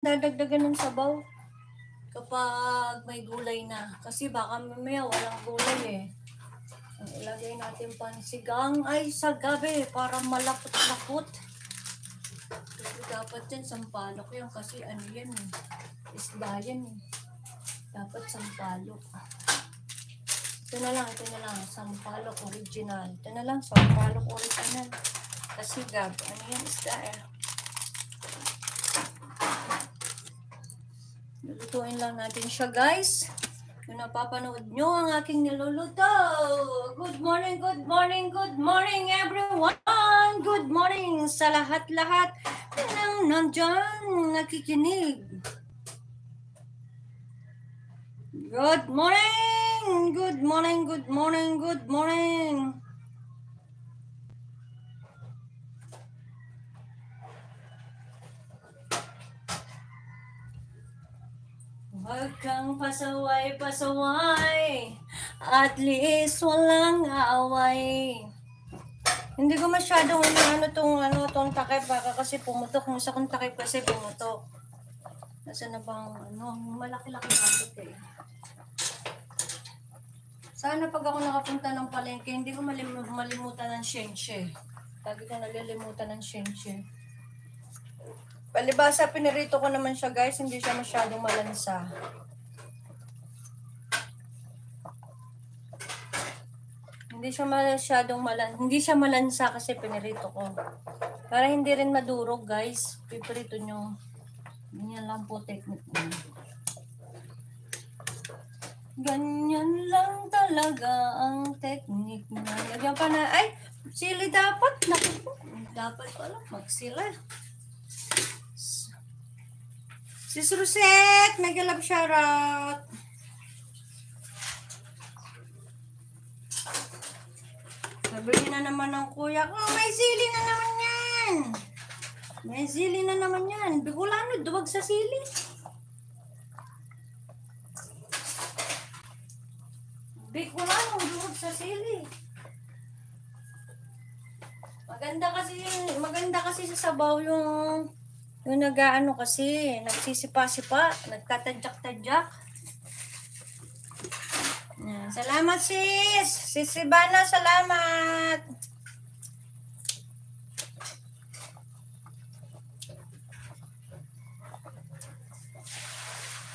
dadagdagan ng sabaw kapag may gulay na. Kasi baka mamaya walang gulay eh. Ilagay natin pansigang ay sa gabi para malapot-lapot. Kasi dapat yan sampalok yan kasi ano yan eh. Isda yan eh. Dapat sampalok. Ito na lang. Sampalok original. Ito na lang, sampalok original. Kasi gab, ano yan isda eh. Lutuin lang natin siya guys. Kung napapanood nyo ang aking niluluto. Good morning everyone. Good morning sa lahat-lahat nang nandyan nakikinig. Good morning. Huwag kang pasaway, at least walang away. Hindi ko masyadong tong takip, baka kasi pumutok. Yung isa kong takip kasi pumutok. Nasa na bang, malaki-laki abot eh. Sana pag ako nakapunta ng palengke, hindi ko malimutan ng shenche. Lagi ko nalilimutan ng shenche. Palibasa, pinirito ko naman siya guys, hindi siya masyadong malansa. Hindi siya malansa kasi pinirito ko. Para hindi rin madurog guys, pipirito nyo. Ganyan lang po technique nyo. Ganyan lang talaga ang technique na. Lagyan pa na, ay, sili dapat. Naku, dapat pala magsila. Sis Rosette, mega love shoutout. Sabihin na naman ng kuya ko, may sili na naman yan. May sili na naman yan. Bicolano, duwag sa sili. Bicolano, duwag sa sili. Maganda kasi sa sabaw yung nag-aano kasi, nagsisipa-sipa, nagtatadyak-tadyak. Salamat sis! Sis Sibana, salamat!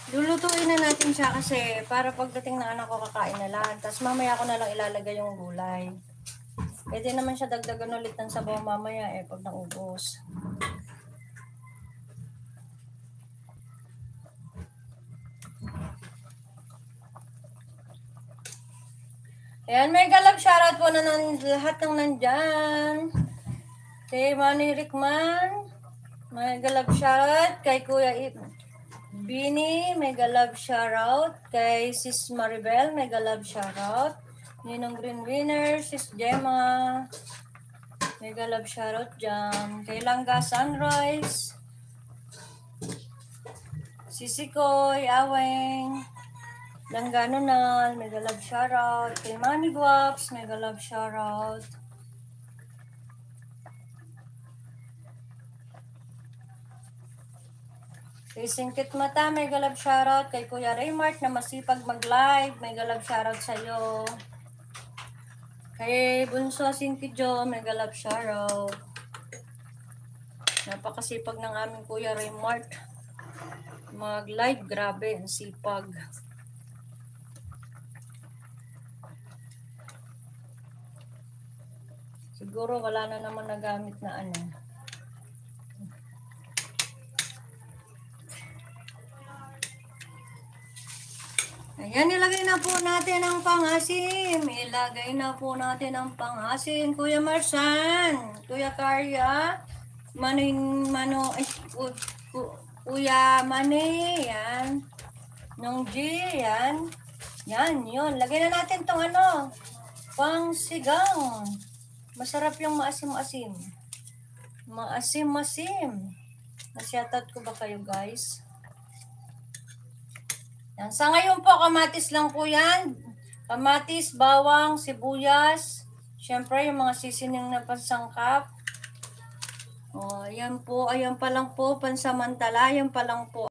Lulutuin na natin siya kasi para pagdating ng anak ko kakain na lang. Tapos mamaya ko na lang ilalagay yung gulay. Pwede naman siya dagdagan ulit ng sabaw mamaya eh pag naubos. Ayan, mega love shoutout po na lahat ng nandyan. Kay Manny Rickman, mega love shoutout. Kay Kuya Bini, mega love shoutout. Kay Sis Maribel, mega love shoutout. Ninong Green Winner, Sis Gemma, mega love shoutout dyan. Kay Langga Sunrise, Sisikoy, Aweng, Langga Nunal, mega love shoutout. Kay Manny Guaps, mega love shoutout. Kay Singkit Mata, mega love shoutout. Kay Kuya Raymart na masipag mag-live, mega love shoutout sa'yo. Kay Bunso Sintijo, mega love shoutout. Napakasipag ng aming Kuya Raymart. Mag-live, grabe, ang sipag. Siguro wala na naman nagamit na ano. Ayan, ilagay na po natin ang pang-asim. Kuya Marsan, Kuya Karya, Kuya Mani, yan. Nung G, yan. Yan, yun. Lagay na natin tong pang-sigang. Masarap yung maasim-asim. Maasim-asim. Nasyatat ko ba kayo, guys? Yan. Sa ngayon po, kamatis lang po yan. Kamatis, bawang, sibuyas. Siyempre, yung mga sisining na pansangkap. Oh, ayan po, ayan pa lang po, pansamantala, ayan pa lang po